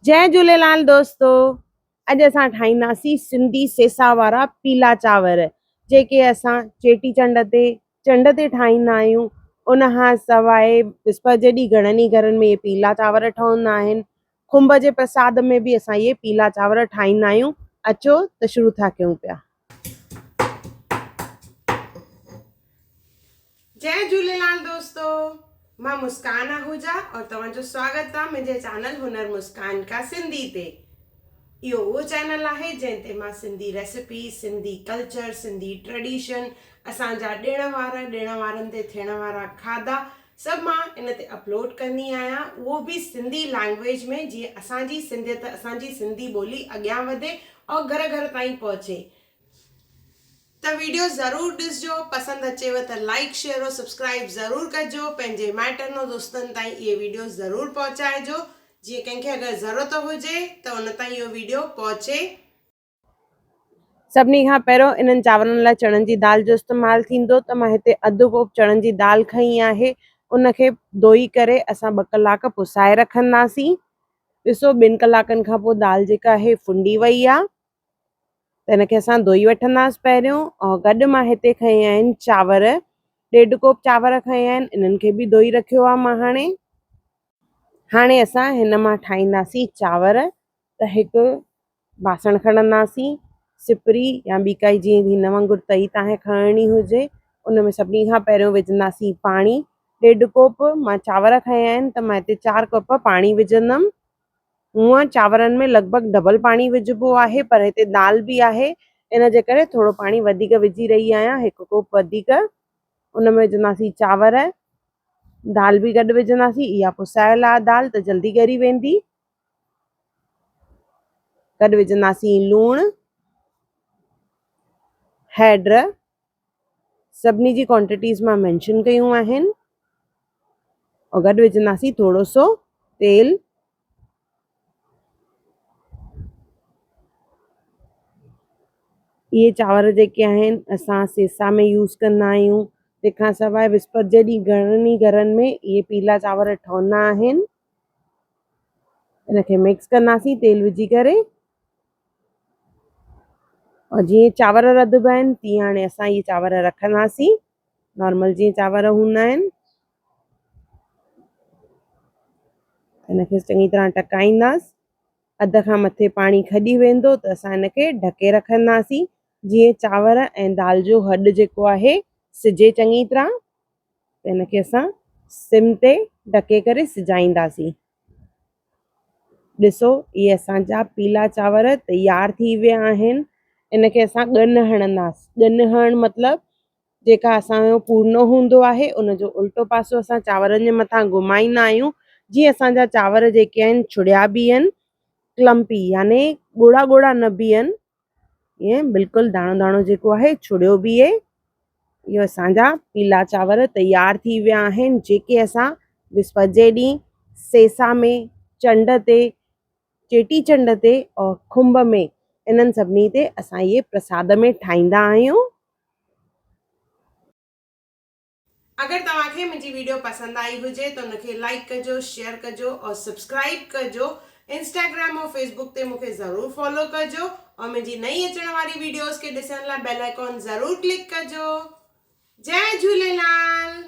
जय झूलेलाल दोस्तों। अॼु असां ठाहींदासीं सिंधी सेसा वारा पीला चांवर जेके असां चेटीचंड ते चंड ते ठाहींदा आहियूं। उन खां सवाइ विस्पति जे ॾींहुं घणनि ई घरनि में इहे पीला चांवर ठहंदा आहिनि। खुंभ जे प्रसाद में बि असां इहे पीला चांवर ठाहींदा आहियूं। अचो त शुरू था कयूं पिया। जय झूलेलाल दोस्तों, मां मुस्कान आहूजा और तव्हांजो स्वागत आहे मुंहिंजे चैनल हुनर मुस्कान का सिंधी ते। इहो उहो चैनल आहे जंहिं ते मां Sindhi recipe, Sindhi culture, Sindhi tradition, असांजा ॾिण वारनि ते थियण वारा खाधा सभु मां इन ते अपलोड कंदी आहियां, उहो बि सिंधी लैंग्वेज में, जीअं असांजी सिंधियत, असांजी सिंधी ॿोली अॻियां वधे और घर घर ताईं पहुचे। त वीडियो ज़रूर ॾिसजो, पसंदि अचेव त लाइक शेयर और सब्सक्राइब ज़रूर कजो। पंहिंजे माइटनि और दोस्तनि ताईं इहे वीडियो ज़रूर पहुचाइजो, जीअं कंहिंखे अगरि ज़रूरत हुजे त उन ताईं इहो वीडियो पहुचे। सभिनी खां पहिरियों इन्हनि चांवरनि लाइ चणनि जी दाल जो इस्तेमालु थींदो, त मां हिते अधु कोप चणनि जी दाल खई आहे। उनखे धोई करे असां 2 कलाक पुसाए रखंदासीं। ॾिसो 2 कलाकनि खां पोइ दाल जेका आहे फुंडी वई आहे, त इनखे असां धोई वठंदासीं पहिरियों। और गॾु मां हिते खई आहिनि चांवर, 1.5 कोप चांवर खई आहिनि, इन्हनि खे बि धोई रखियो आहे मां। हाणे असां हिन मां ठाहींदासीं चांवर। त हिकु बासण खणंदासीं, सिपरी या ॿी काई जीअं हिन वांगुरु तई तव्हांखे खणणी हुजे। उन में सभिनी खां पहिरियों विझंदासीं पाणी। 1.5 कोप मां चांवर खया आहिनि, त मां हिते 4 कोप पाणी विझंदमि। हूअं चांवरनि में लॻभॻि डबल पाणी विझिबो आहे, पर हिते दाल बि आहे, इन जे करे थोरो पाणी वधीक विझी रही आहियां, 1 कोप वधीक। उन में विझंदासीं चांवर, दाल बि गॾु विझंदासीं। इहा पुसायल आहे दाल, त जल्दी ॻरी वेंदी। गॾु विझंदासीं लूणु, हैड, सभिनी जी क्वांटिटीज़ मां मेंशन कयूं आहिनि। और गॾु विझंदासीं थोरो सो तेल। इहे चांवर जेके आहिनि असां सेसा में यूज़ कंदा आहियूं। तंहिंखां सवाइ विस्पति जे ॾींहुं घणनि ई घरनि में इहे पीला चांवर ठहंदा आहिनि। इनखे मिक्स कंदासीं तेल विझी करे। और जीअं चांवर रधिबा आहिनि तीअं हाणे असां इहे चांवर रखंदासीं, नॉर्मल जीअं चांवर हूंदा आहिनि। इनखे चङी तरह टकाईंदासीं। अध खां मथे पाणी खॼी वेंदो त असां इनखे ढके रखंदासीं, जीअं चांवर ऐं दाल जो हॾु जेको आहे सिझे चङी तरह। त इनखे असां सिम ते ढके करे सिझाईंदासीं। ॾिसो इहे असांजा पीला चांवर तयार थी विया आहिनि। इनखे असां ॻन हणंदासीं। ॻन हणणु मतिलबु जेका असांजो पूर्णो हूंदो आहे उनजो उल्टो पासो असां चांवरनि जे मथां घुमाईंदा आहियूं, जीअं असांजा चांवर जेके आहिनि छुड़िया बीहनि, क्लम्पी याने ॻोड़ा ॻोड़ा न बीहनि, ईअं बिल्कुलु दाणो दाणो जेको आहे छुड़ियो बीहे। इहो असांजा पीला चांवर तयार थी विया आहिनि, जेके असां विस्पति जे ॾींहुं सेसा में, चंड ते, चेटीचंड ते और खुंभ में, इन्हनि सभिनी ते असां इहे प्रसाद में ठाहींदा आहियूं। अगर तव्हांखे मुंहिंजी वीडियो पसंदि आई हुजे त उनखे लाइक कजो, शेयर कजो और सब्सक्राइब कजो। इंस्टाग्राम और फेसबुक ते मूंखे ज़रूर फॉलो कजो और मुंहिंजी नई अचण वारी वीडियोस खे ॾिसण लाइ बेल आइकॉन ज़रूर क्लिक कजो। जय झूलेलाल।